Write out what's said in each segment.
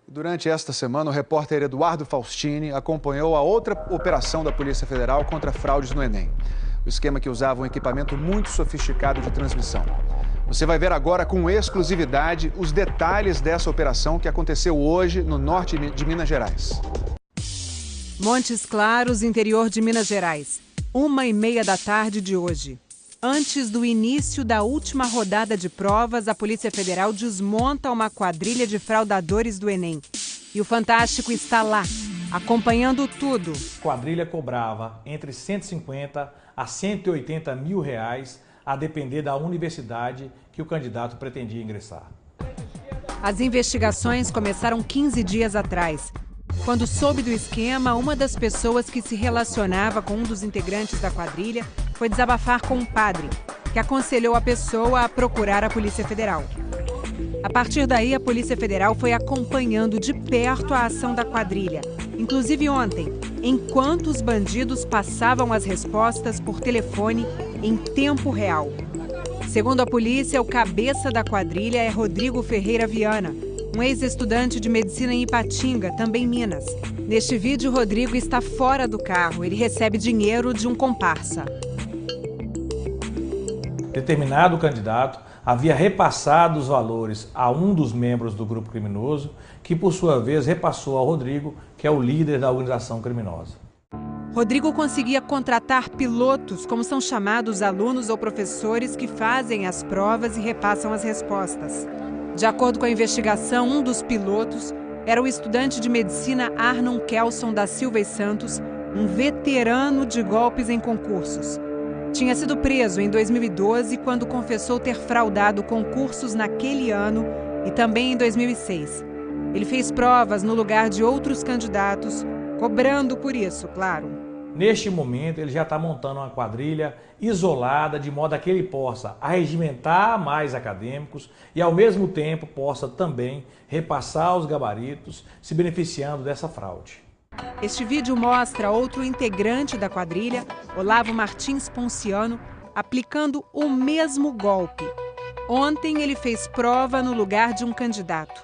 Durante esta semana, o repórter Eduardo Faustini acompanhou a outra operação da Polícia Federal contra fraudes no Enem. O esquema que usava um equipamento muito sofisticado de transmissão. Você vai ver agora com exclusividade os detalhes dessa operação que aconteceu hoje no norte de Minas Gerais. Montes Claros, interior de Minas Gerais. 1h30 da tarde de hoje. Antes do início da última rodada de provas, a Polícia Federal desmonta uma quadrilha de fraudadores do Enem. E o Fantástico está lá, acompanhando tudo. A quadrilha cobrava entre 150 a 180 mil reais, a depender da universidade que o candidato pretendia ingressar. As investigações começaram 15 dias atrás. Quando soube do esquema, uma das pessoas que se relacionava com um dos integrantes da quadrilha foi desabafar com um padre, que aconselhou a pessoa a procurar a Polícia Federal. A partir daí, a Polícia Federal foi acompanhando de perto a ação da quadrilha, inclusive ontem, enquanto os bandidos passavam as respostas por telefone em tempo real. Segundo a polícia, o cabeça da quadrilha é Rodrigo Ferreira Viana, um ex-estudante de medicina em Ipatinga, também Minas. Neste vídeo, Rodrigo está fora do carro. Ele recebe dinheiro de um comparsa. Determinado candidato havia repassado os valores a um dos membros do grupo criminoso, que por sua vez repassou ao Rodrigo, que é o líder da organização criminosa. Rodrigo conseguia contratar pilotos, como são chamados alunos ou professores que fazem as provas e repassam as respostas. De acordo com a investigação, um dos pilotos era o estudante de medicina Arnon Kelson da Silva e Santos, um veterano de golpes em concursos. Tinha sido preso em 2012, quando confessou ter fraudado concursos naquele ano e também em 2006. Ele fez provas no lugar de outros candidatos, cobrando por isso, claro. Neste momento, ele já está montando uma quadrilha isolada, de modo a que ele possa arregimentar mais acadêmicos e, ao mesmo tempo, possa também repassar os gabaritos, se beneficiando dessa fraude. Este vídeo mostra outro integrante da quadrilha, Olavo Martins Ponciano, aplicando o mesmo golpe. Ontem ele fez prova no lugar de um candidato.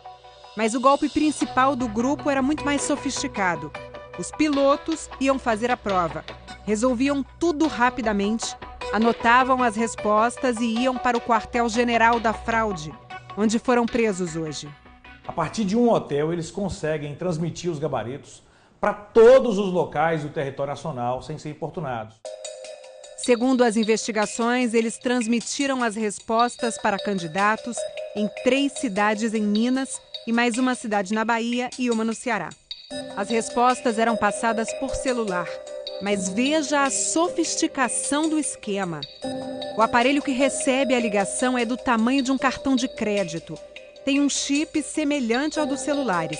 Mas o golpe principal do grupo era muito mais sofisticado. Os pilotos iam fazer a prova, resolviam tudo rapidamente, anotavam as respostas e iam para o quartel-general da fraude, onde foram presos hoje. A partir de um hotel, eles conseguem transmitir os gabaritos para todos os locais do território nacional sem ser importunados. Segundo as investigações, eles transmitiram as respostas para candidatos em 3 cidades em Minas e mais uma cidade na Bahia e uma no Ceará. As respostas eram passadas por celular, mas veja a sofisticação do esquema. O aparelho que recebe a ligação é do tamanho de um cartão de crédito. Tem um chip semelhante ao dos celulares.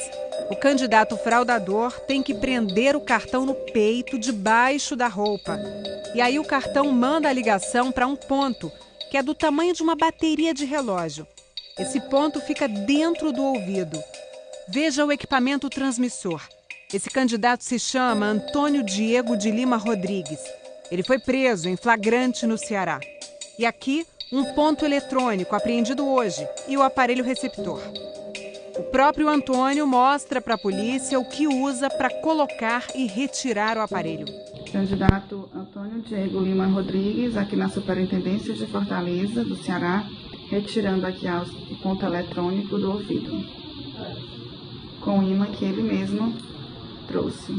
O candidato fraudador tem que prender o cartão no peito, debaixo da roupa. E aí o cartão manda a ligação para um ponto, que é do tamanho de uma bateria de relógio. Esse ponto fica dentro do ouvido. Veja o equipamento transmissor. Esse candidato se chama Antônio Diego de Lima Rodrigues. Ele foi preso em flagrante no Ceará. E aqui, um ponto eletrônico apreendido hoje e o aparelho receptor. O próprio Antônio mostra para a polícia o que usa para colocar e retirar o aparelho. Candidato Antônio Diego Lima Rodrigues, aqui na Superintendência de Fortaleza, do Ceará, retirando aqui o ponto eletrônico do ouvido, com o imã que ele mesmo trouxe.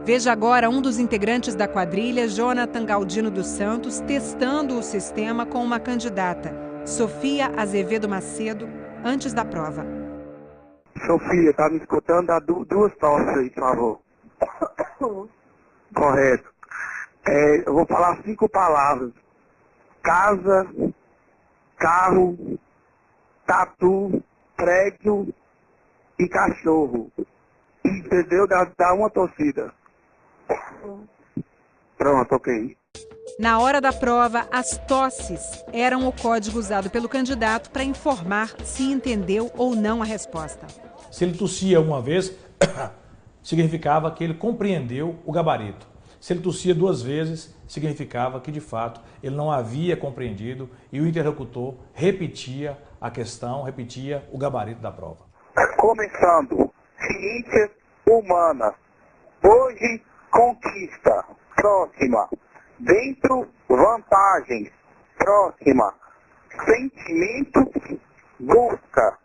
Veja agora um dos integrantes da quadrilha, Jonathan Galdino dos Santos, testando o sistema com uma candidata, Sofia Azevedo Macedo, antes da prova. Sofia, tá me escutando? Dá duas tosses aí, por favor. Correto. Eu vou falar 5 palavras. Casa, carro, tatu, prédio e cachorro. Entendeu? Dá uma torcida. Pronto, ok. Na hora da prova, as tosses eram o código usado pelo candidato para informar se entendeu ou não a resposta. Se ele tossia uma vez, significava que ele compreendeu o gabarito. Se ele tossia 2 vezes, significava que, de fato, ele não havia compreendido e o interlocutor repetia a questão, repetia o gabarito da prova. Começando, ciências humanas. Hoje, conquista. Próxima, dentro, vantagens. Próxima, sentimentos, busca.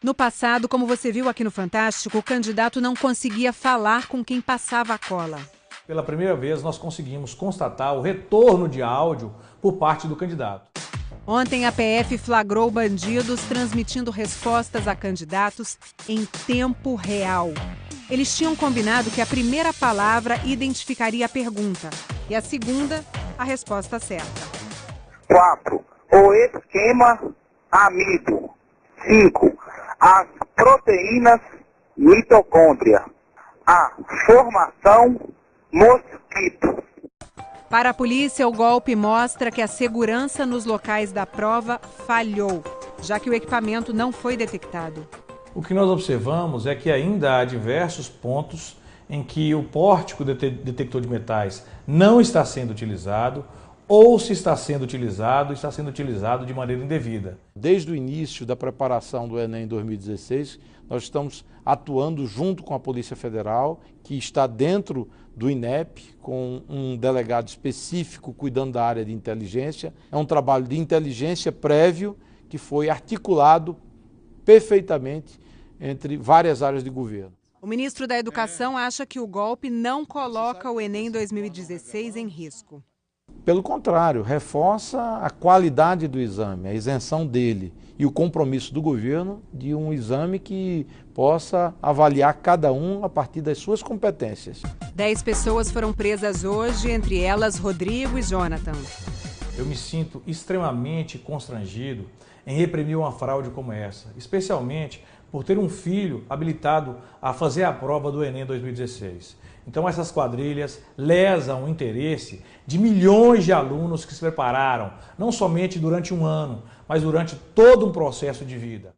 No passado, como você viu aqui no Fantástico, o candidato não conseguia falar com quem passava a cola. Pela primeira vez, nós conseguimos constatar o retorno de áudio por parte do candidato. Ontem, a PF flagrou bandidos transmitindo respostas a candidatos em tempo real. Eles tinham combinado que a primeira palavra identificaria a pergunta e a segunda, a resposta certa. 4. O esquema amido. 5. As proteínas mitocôndria. A formação mosquito. Para a polícia, o golpe mostra que a segurança nos locais da prova falhou, já que o equipamento não foi detectado. O que nós observamos é que ainda há diversos pontos em que o pórtico detector de metais não está sendo utilizado, ou se está sendo utilizado de maneira indevida. Desde o início da preparação do Enem 2016, nós estamos atuando junto com a Polícia Federal, que está dentro do INEP, com um delegado específico cuidando da área de inteligência. É um trabalho de inteligência prévio que foi articulado perfeitamente entre várias áreas de governo. O ministro da Educação acha que o golpe não coloca o Enem 2016 em risco. Pelo contrário, reforça a qualidade do exame, a isenção dele e o compromisso do governo de um exame que possa avaliar cada um a partir das suas competências. 10 pessoas foram presas hoje, entre elas Rodrigo e Jonathan. Eu me sinto extremamente constrangido em reprimir uma fraude como essa, especialmente por ter um filho habilitado a fazer a prova do Enem 2016. Então essas quadrilhas lesam o interesse de milhões de alunos que se prepararam, não somente durante um ano, mas durante todo um processo de vida.